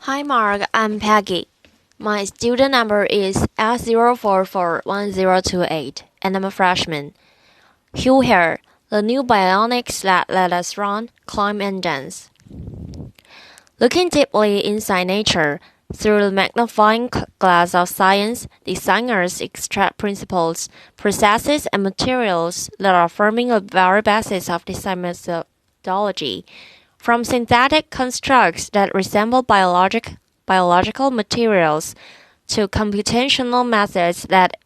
Hi Mark, I'm Peggy. My student number is S0441028 and I'm a freshman. Hugh Herr, the new bionics that let us run, climb and dance. Looking deeply inside nature, through the magnifying glass of science, designers extract principles, processes, and materials that are forming the very basis of design methodology. From synthetic constructs that resemble biological materials to computational methods that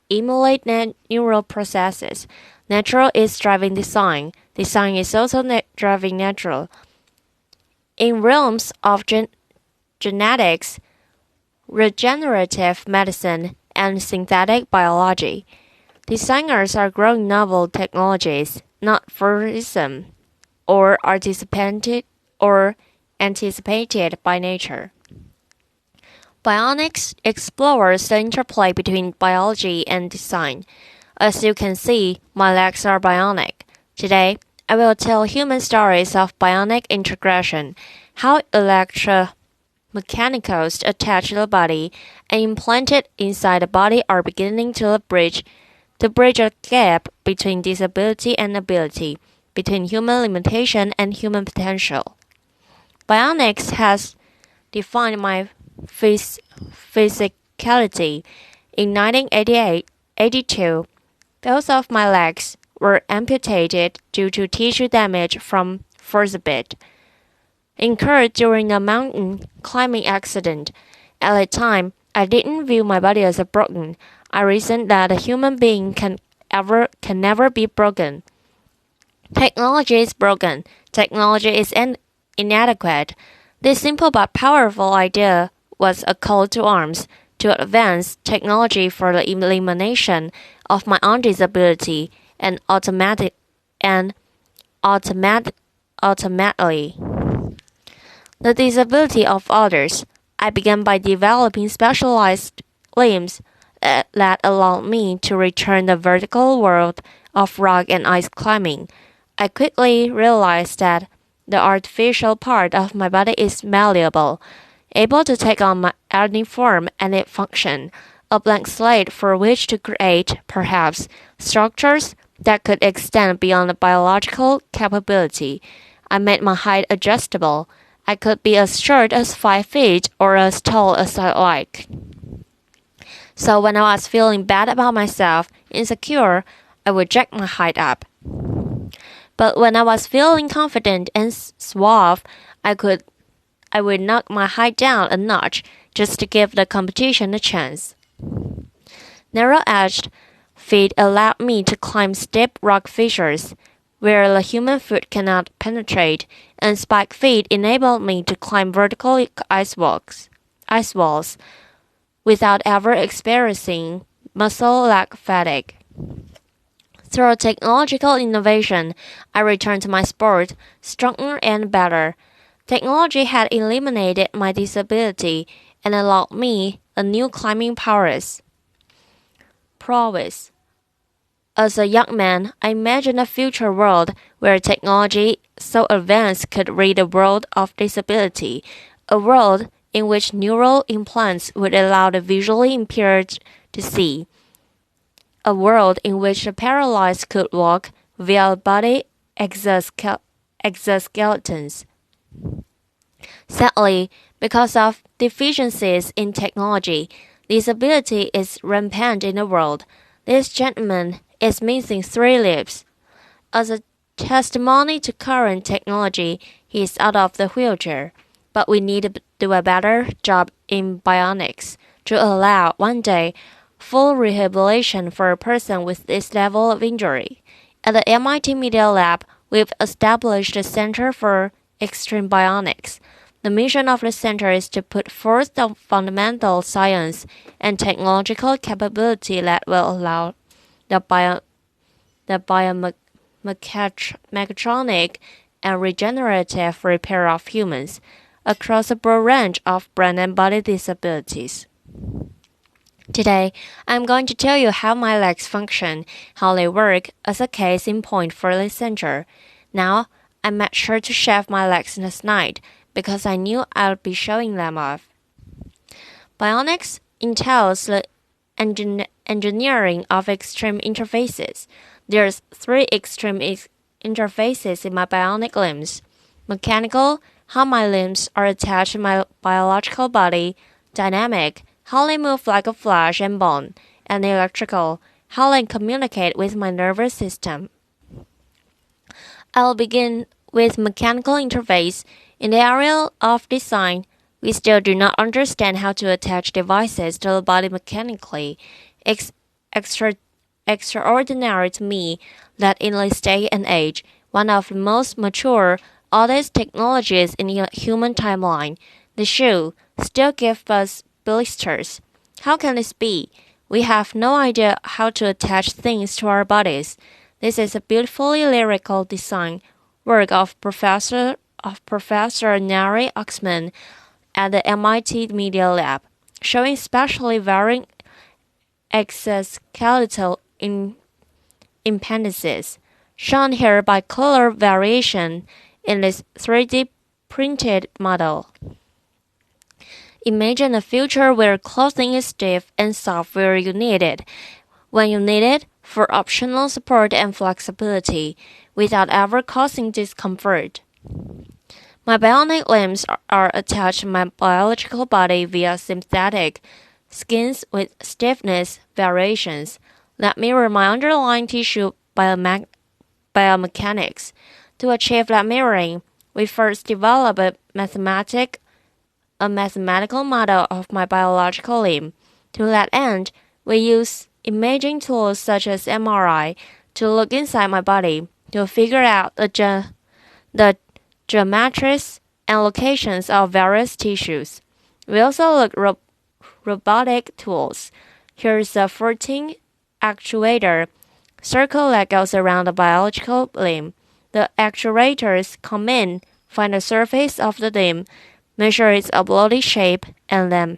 emulate neural processes, natural is driving design. Design is also driving natural. In realms of genetics, regenerative medicine, and synthetic biology, designers are growing novel technologies, not futurism, or anticipated by nature. Bionics explores the interplay between biology and design. As you can see, my legs are bionic. Today, I will tell human stories of bionic integration, how electromechanicals attached to the body and implanted inside the body are beginning to bridge a gap between disability and ability, between human limitation and human potential. Bionics has defined my physicality. In 1982, both of my legs were amputated due to tissue damage from frostbite incurred during a mountain climbing accident. At the time, I didn't view my body as broken. I reasoned that a human being can never be broken. Technology is broken. Technology is inadequate. This simple but powerful idea was a call to arms to advance technology for the elimination of my own disability and ultimately the disability of others. I began by developing specialized limbs that allowed me to return the vertical world of rock and ice climbing. I quickly realized that the artificial part of my body is malleable, able to take on any form and function, a blank slate for which to create, perhaps, structures that could extend beyond the biological capability. I made my height adjustable. I could be as short as 5 feet or as tall as I like. So when I was feeling bad about myself, insecure, I would jack my height up. But when I was feeling confident and suave, I would knock my height down a notch just to give the competition a chance. Narrow-edged feet allowed me to climb steep rock fissures where the human foot cannot penetrate, and spike feet enabled me to climb vertical ice walls without ever experiencing muscle leg fatigue. Through technological innovation, I returned to my sport, stronger and better. Technology had eliminated my disability and allowed me a new climbing prowess. As a young man, I imagined a future world where technology so advanced could rid the world of disability, a world in which neural implants would allow the visually impaired to see, a world in which the paralyzed could walk via body exoskeletons. Sadly, because of deficiencies in technology, disability is rampant in the world. This gentleman is missing 3 limbs. As a testimony to current technology, he is out of the wheelchair. But we need to do a better job in bionics to allow one day full rehabilitation for a person with this level of injury. At the MIT Media Lab, we've established a Center for Extreme Bionics. The mission of the center is to put forth the fundamental science and technological capability that will allow the biomechatronic and regenerative repair of humans across a broad range of brain and body disabilities. Today, I'm going to tell you how my legs function, how they work, as a case in point for this center. Now, I made sure to shave my legs last night because I knew I'd be showing them off. Bionics entails the engineering of extreme interfaces. There's three extreme interfaces in my bionic limbs: mechanical, how my limbs are attached to my biological body; dynamic, how they move like a flesh and bone; and electrical, how they communicate with my nervous system. I'll begin with mechanical interface. In the area of design, we still do not understand how to attach devices to the body mechanically. It's extraordinary to me that in this day and age, one of the most mature, oldest technologies in the human timeline, the shoe, still gives us blisters. How can this be? We have no idea how to attach things to our bodies. This is a beautifully lyrical design work of Professor Nari Oxman at the MIT Media Lab, showing specially varying exoskeletal impedances, shown here by color variation in this 3D printed model. Imagine a future where clothing is stiff and soft where you need it, when you need it, for optional support and flexibility, without ever causing discomfort. My bionic limbs are attached to my biological body via synthetic skins with stiffness variations that mirror my underlying tissue biomechanics. To achieve that mirroring, we first develop a mathematical model of my biological limb. To that end, we use imaging tools such as MRI to look inside my body to figure out the geometries and locations of various tissues. We also look robotic tools. Here's a 14 actuator circle that goes around the biological limb. The actuators come in, find the surface of the limb, measure its oblong shape, and then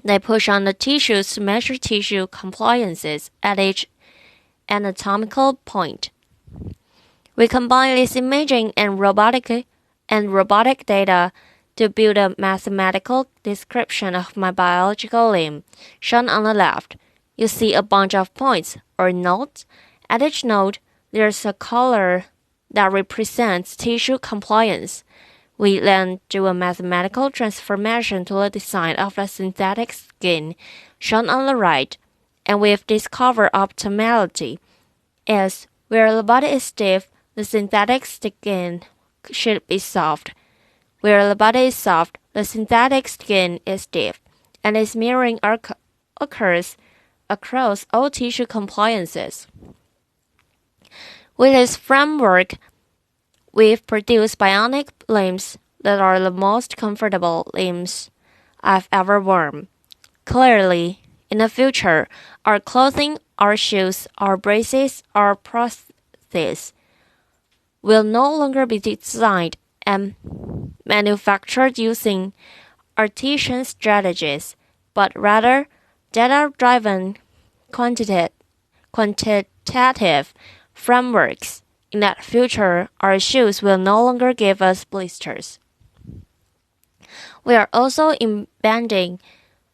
they push on the tissues to measure tissue compliances at each anatomical point. We combine this imaging and robotic data to build a mathematical description of my biological limb. Shown on the left, you see a bunch of points or nodes. At each node, there's a color that represents tissue compliance. We then do a mathematical transformation to the design of the synthetic skin, shown on the right, and we've discovered optimality. As where the body is stiff, the synthetic skin should be soft. Where the body is soft, the synthetic skin is stiff, and its mirroring occurs across all tissue compliances. With this framework, we've produced bionic limbs that are the most comfortable limbs I've ever worn. Clearly, in the future, our clothing, our shoes, our braces, our prostheses will no longer be designed and manufactured using artisan strategies, but rather data-driven quantitative frameworks. In that future, our shoes will no longer give us blisters. We are also embedding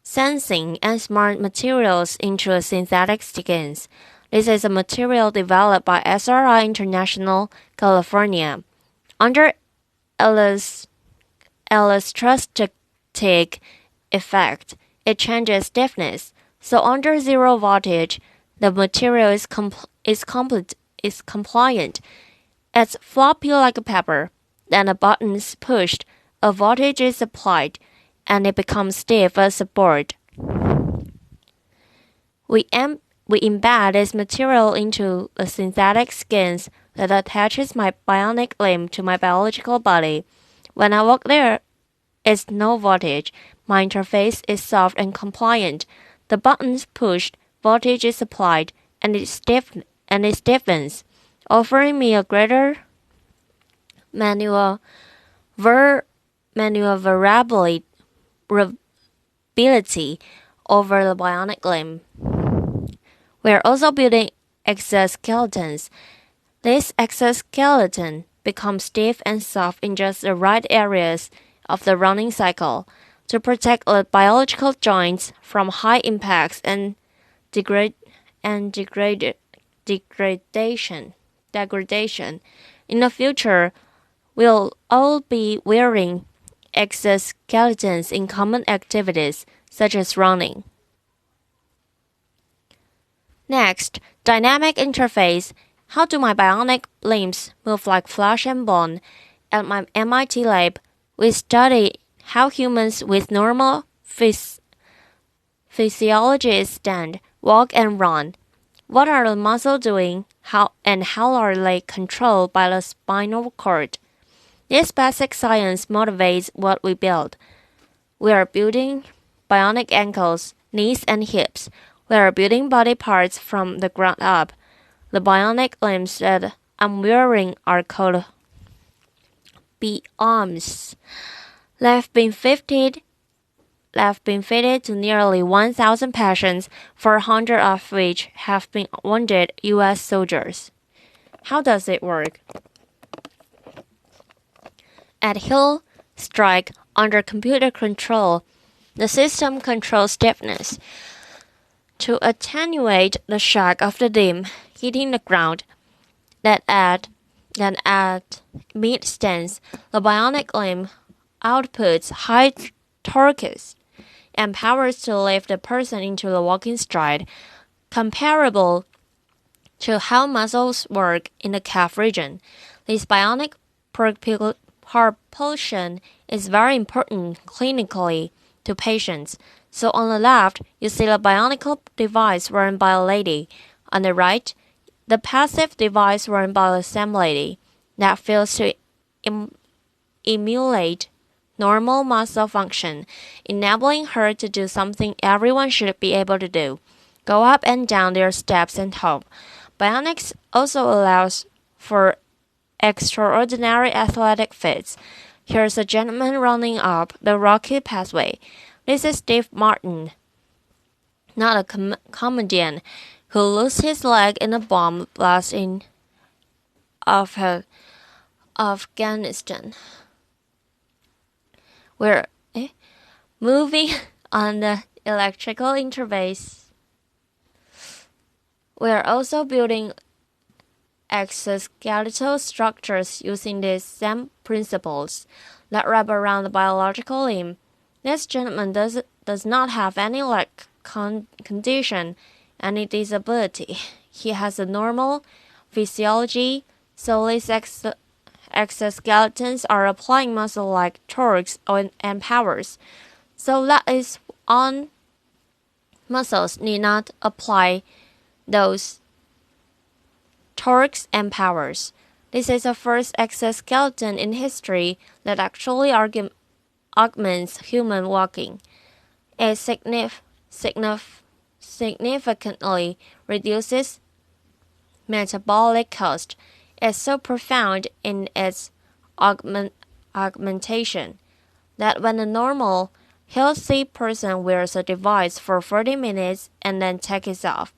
sensing and smart materials into synthetic skins. This is a material developed by SRI International, California. Under electrostatic effect, it changes stiffness. So under zero voltage, the material is compliant. It's floppy like a pepper. Then a button is pushed, a voltage is applied, and it becomes stiff as a board. We embed this material into the synthetic skins that attaches my bionic limb to my biological body. When I walk there, it's no voltage. My interface is soft and compliant. The button is pushed, voltage is applied, and it stiffens, offering me a greater maneuverability over the bionic limb. We are also building exoskeletons. This exoskeleton become stiff and soft in just the right areas of the running cycle to protect the biological joints from high impacts and degradation. Degradation. In the future, we'll all be wearing exoskeletons in common activities such as running. Next, dynamic interface. How do my bionic limbs move like flesh and bone? At my MIT lab, we study how humans with normal physiology stand, walk, and run. What are the muscles doing? How are they controlled by the spinal cord? This basic science motivates what we build. We are building bionic ankles, knees, and hips. We are building body parts from the ground up. The bionic limbs that I'm wearing are called B-arms. They've been fitted to nearly 1,000 patients, 400 of which have been wounded U.S. soldiers. How does it work? At heel strike under computer control, the system controls stiffness. To attenuate the shock of the limb hitting the ground, then at mid-stance, the bionic limb outputs high torques and powers to lift the person into the walking stride, comparable to how muscles work in the calf region. This bionic propulsion is very important clinically to patients. So on the left, you see the bionic device worn by a lady. On the right, the passive device worn by the same lady that fails to emulate normal muscle function, enabling her to do something everyone should be able to do: go up and down their steps and hop. Bionics also allows for extraordinary athletic feats. Here's a gentleman running up the rocky pathway. This is Steve Martin, not a comedian, who lost his leg in a bomb blast in Afghanistan. We're moving on the electrical interface. We are also building exoskeletal structures using these same principles that wrap around the biological limb. This gentleman does not have any leg condition, any disability. He has a normal physiology, so these exoskeletons are applying muscle-like torques and powers. So that is on muscles need not apply those torques and powers. This is the first exoskeleton in history that actually augments human walking. It significantly reduces metabolic cost. It's so profound in its augmentation that when a normal, healthy person wears a device for 40 minutes and then takes it off,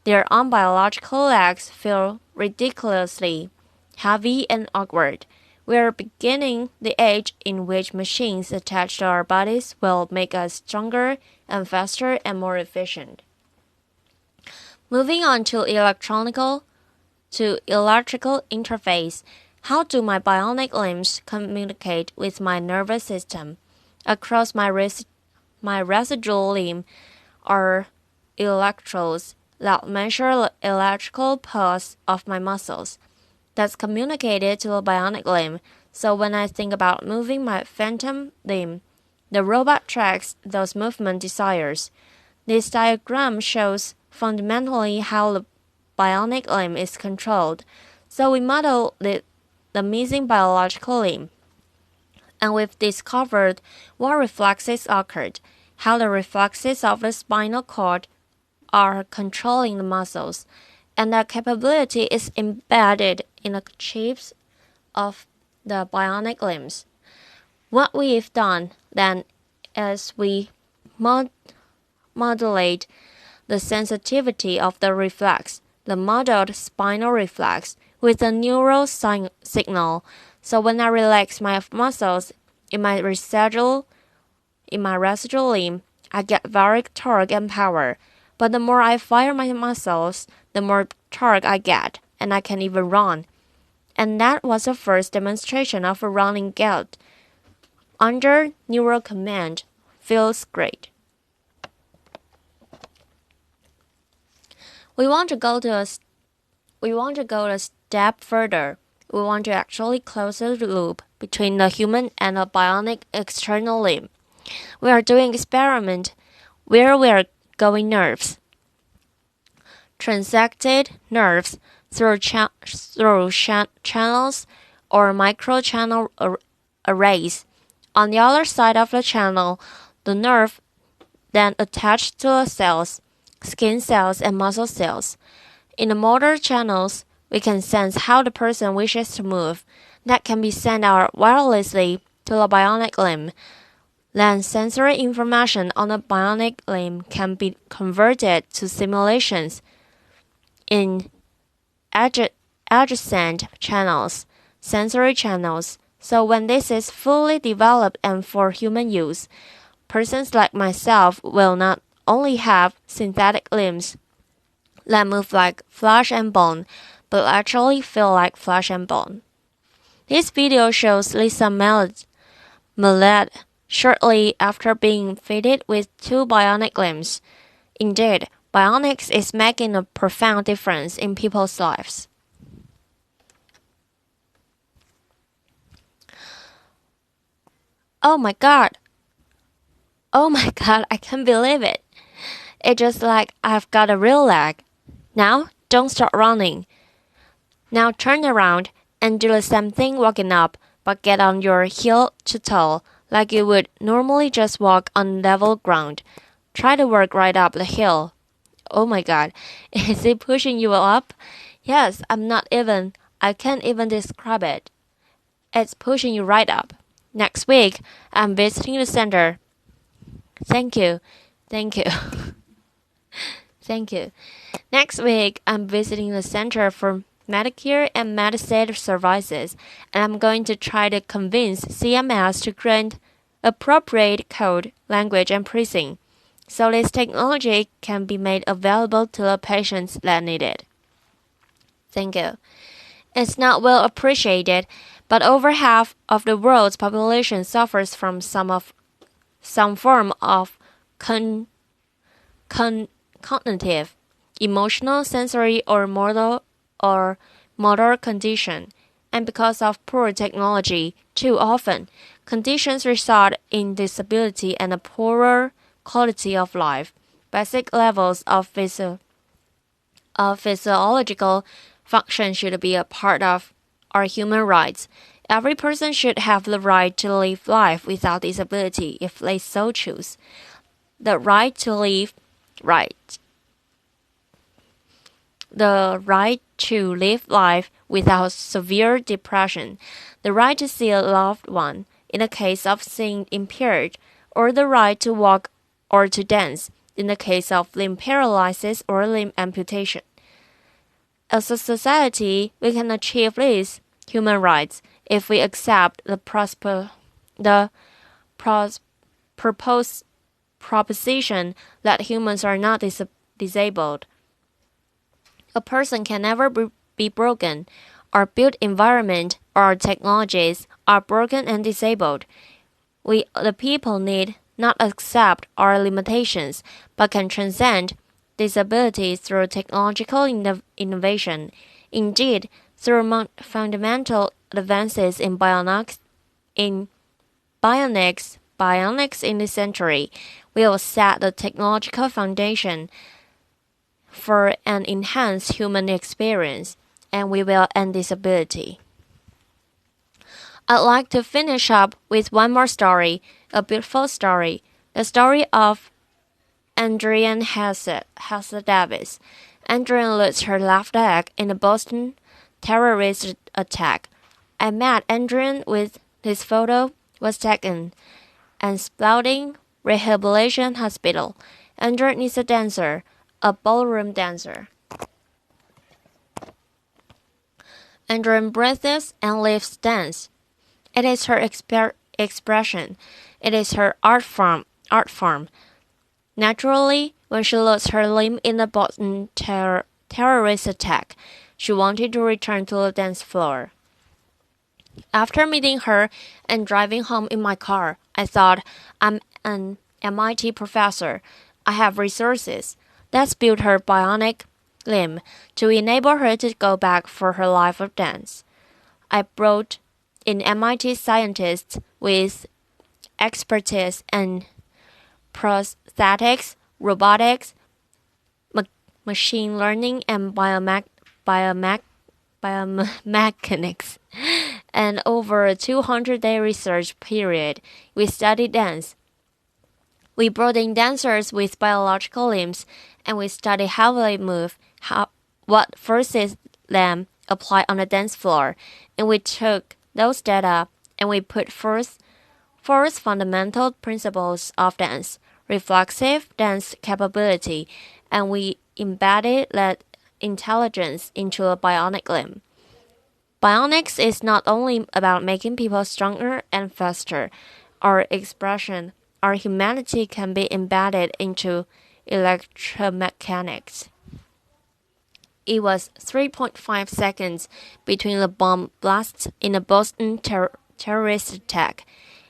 their unbiological legs feel ridiculously heavy and awkward. We are beginning the age in which machines attached to our bodies will make us stronger and faster and more efficient. Moving on to electrical interface. How do my bionic limbs communicate with my nervous system? Across my residual limb are electrodes that measure the electrical pulse of my muscles. That's communicated to the bionic limb. So when I think about moving my phantom limb, the robot tracks those movement desires. This diagram shows fundamentally how the bionic limb is controlled. So we model the missing biological limb. And we've discovered what reflexes occurred, how the reflexes of the spinal cord are controlling the muscles, and that capability is embedded in the chips of the bionic limbs. What we've done then is we modulate the sensitivity of the reflex, the modeled spinal reflex. with a neural signal. So when I relax my muscles in my residual limb, I get very torque and power. But the more I fire my muscles, the more torque I get, and I can even run. And that was the first demonstration of a running gait under neural command. Feels great. We want to go a step further. We want to actually close the loop between the human and a bionic external limb. We are doing experiment where we are going nerves, transected nerves through channels or microchannel arrays. On the other side of the channel, the nerve then attached to the cells, skin cells, and muscle cells. In the motor channels, we can sense how the person wishes to move. That can be sent out wirelessly to the bionic limb. Then sensory information on the bionic limb can be converted to simulations in adjacent channels, sensory channels. So when this is fully developed and for human use, persons like myself will not only have synthetic limbs that move like flesh and bone, but actually feel like flesh and bone. This video shows Lisa Millett shortly after being fitted with 2 bionic limbs. Indeed, bionics is making a profound difference in people's lives. Oh my god! Oh my god, I can't believe it! It's just like I've got a real leg. Now, don't start running. Now turn around and do the same thing walking up, but get on your heel to toe, like you would normally just walk on level ground. Try to work right up the hill. Oh my god, is it pushing you up? Yes, I can't even describe it. It's pushing you right up. Next week, I'm visiting the center. Thank you. Thank you. Thank you. Next week, I'm visiting the Center for Medicare and Medicaid Services, and I'm going to try to convince CMS to grant appropriate code, language, and pricing, so this technology can be made available to the patients that need it. Thank you. It's not well appreciated, but over half of the world's population suffers from some form of cognitive, emotional, sensory, or motor condition, and because of poor technology, too often, conditions result in disability and a poorer quality of life. Basic levels of physiological function should be a part of our human rights. Every person should have the right to live life without disability if they so choose. The right to live life without severe depression, the right to see a loved one in the case of seeing impaired, or the right to walk or to dance in the case of limb paralysis or limb amputation. As a society, we can achieve these human rights if we accept the proposed proposition that humans are not disabled. A person can never be broken. Our built environment or our technologies are broken and disabled. We, the people, need not accept our limitations, but can transcend disabilities through technological innovation. Indeed, through fundamental advances in bionics in this century, we will set the technological foundation for an enhanced human experience, and we will end disability. I'd like to finish up with one more story, a beautiful story, the story of Adrienne Hesse Davis. Adrienne lost her left leg in a Boston terrorist attack. I met Adrienne with his photo was taken and Spalding Rehabilitation Hospital. Adrienne is a dancer, a ballroom dancer. Adrian breathes and lives dance. It is her expression. It is her art form. Naturally, when she lost her limb in the Boston terrorist attack, she wanted to return to the dance floor. After meeting her and driving home in my car, I thought, I'm an MIT professor. I have resources. Let's build her bionic limb to enable her to go back for her life of dance. I brought in MIT scientists with expertise in prosthetics, robotics, machine learning, and biomechanics. And over a 200-day research period, we studied dance. We brought in dancers with biological limbs, and we studied how they move, what forces them apply on the dance floor, and we took those data and we put forth fundamental principles of dance, reflexive dance capability, and we embedded that intelligence into a bionic limb. Bionics is not only about making people stronger and faster. Our expression, our humanity can be embedded into electromechanics. It was 3.5 seconds between the bomb blasts in the Boston terrorist attack.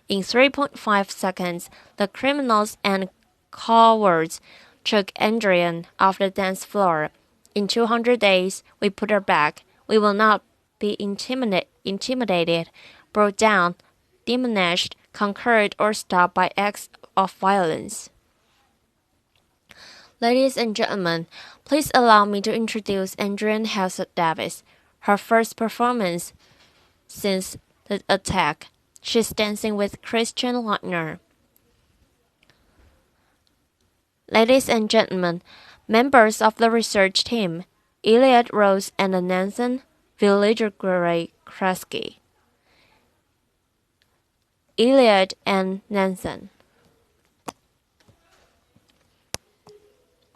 In 3.5 seconds, the criminals and cowards took Adrian off the dance floor. In 200 days, we put her back. We will not be intimidated, brought down, diminished, conquered, or stopped by acts of violence. Ladies and gentlemen, please allow me to introduce Adrian Hester Davis, her first performance since the attack. She's dancing with Christian Lautner. Ladies and gentlemen, members of the research team, Elliot Rose and Nansen Villager Kresge. Elliot and Nansen.